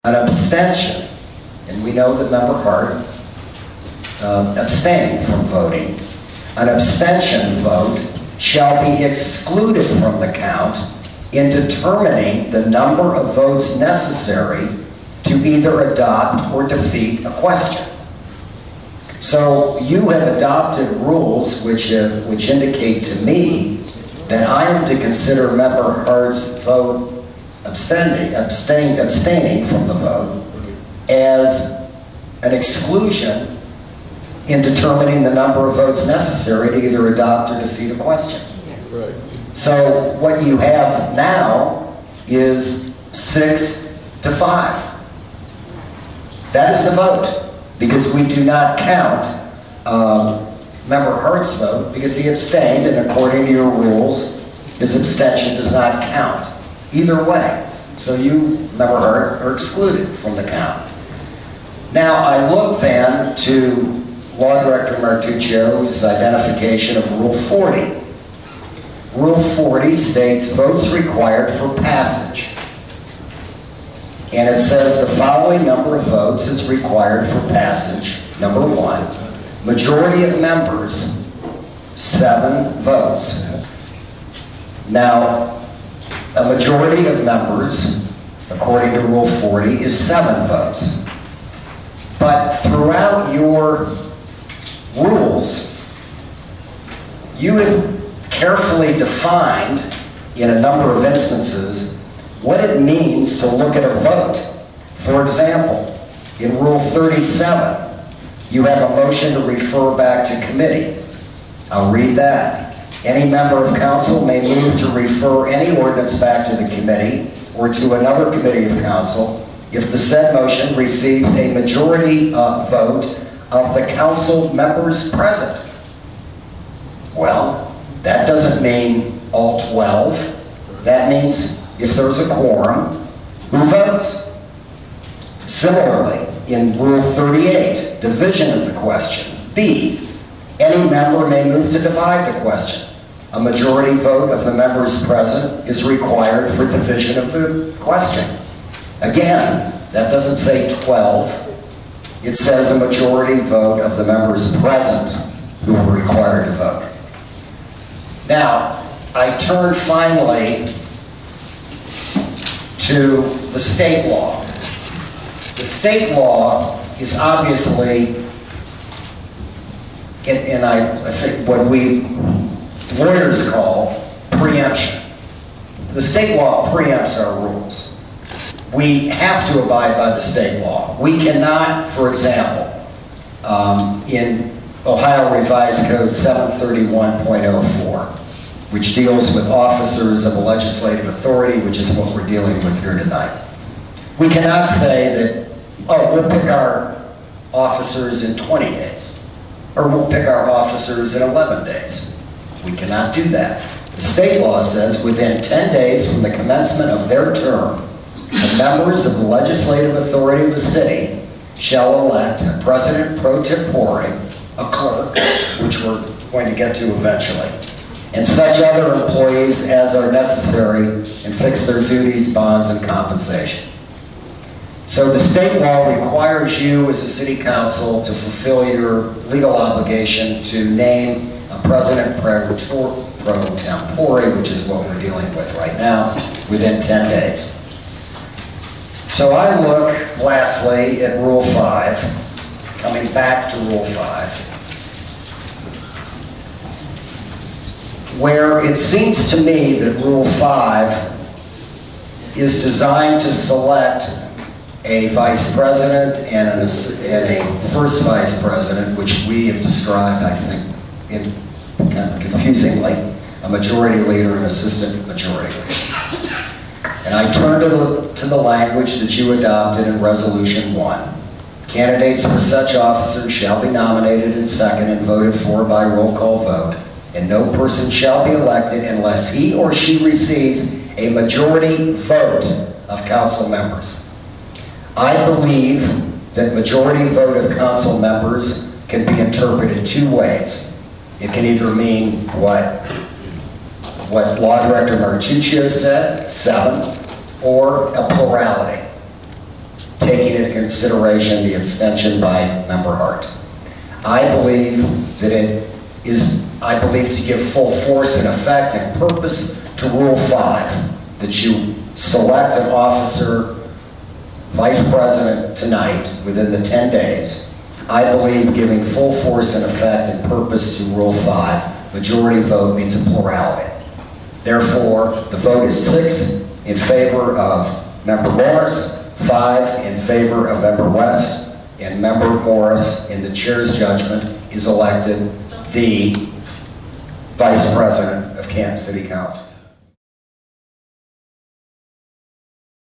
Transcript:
An abstention, and we know that Member Hart abstained from voting. An abstention vote shall be excluded from the count in determining the number of votes necessary to either adopt or defeat a question. So you have adopted rules which indicate to me that I am to consider Member Hart's vote abstaining from the vote as an exclusion in determining the number of votes necessary to either adopt or defeat a question. Yes. Right. So what you have now is 6-5. That is the vote, because we do not count Member Hart's vote because he abstained, and according to your rules, his abstention does not count. Either way. So you, Member Hart, are excluded from the count. Now I look then to Law Director Martuccio's identification of Rule 40. Rule 40 states votes required for passage. And it says the following number of votes is required for passage. Number 1, majority of members, 7 votes. Now, a majority of members, according to Rule 40, is 7 votes. But throughout your rules, you have carefully defined, in a number of instances, what it means to look at a vote. For example, in Rule 37, you have a motion to refer back to committee. I'll read that. Any member of council may move to refer any ordinance back to the committee or to another committee of council if the said motion receives a majority vote of the council members present. Well, that doesn't mean all 12. That means if there's a quorum, who votes? Similarly, in Rule 38, division of the question, B, any member may move to divide the question. A majority vote of the members present is required for division of the question. Again, that doesn't say 12. It says a majority vote of the members present who are required to vote. Now, I turn finally to the state law. The state law is obviously, and I think what we lawyers call preemption. The state law preempts our rules. We have to abide by the state law. We cannot, for example, in Ohio Revised Code 731.04, which deals with officers of a legislative authority, which is what we're dealing with here tonight. We cannot say that, oh, we'll pick our officers in 20 days, or we'll pick our officers in 11 days. We cannot do that. The state law says within 10 days from the commencement of their term, the members of the legislative authority of the city shall elect a president pro tempore, a clerk, which we're going to get to eventually, and such other employees as are necessary, and fix their duties, bonds, and compensation. So the state law requires you as a city council to fulfill your legal obligation to name a president pro tempore, which is what we're dealing with right now, within 10 days. So I look, lastly, at Rule 5, coming back to Rule 5, where it seems to me that Rule 5 is designed to select a vice president and a first vice president, which we have described, I think, kind of confusingly, a majority leader and assistant majority leader. And I turn to the language that you adopted in Resolution 1. Candidates for such officers shall be nominated and seconded and voted for by roll call vote, and no person shall be elected unless he or she receives a majority vote of council members. I believe that majority vote of council members can be interpreted 2 ways. It can either mean what Law Director Martuccio said, 7, or a plurality. taking into consideration the abstention by Member Hart. I believe to give full force and effect and purpose to Rule 5, that you select an officer, vice president tonight within the 10 days. I believe giving full force and effect and purpose to Rule 5, majority vote means a plurality. Therefore, the vote is 6 in favor of Member Morris, 5 in favor of Member West, and Member Morris, in the chair's judgment, is elected the Vice President of Canton City Council.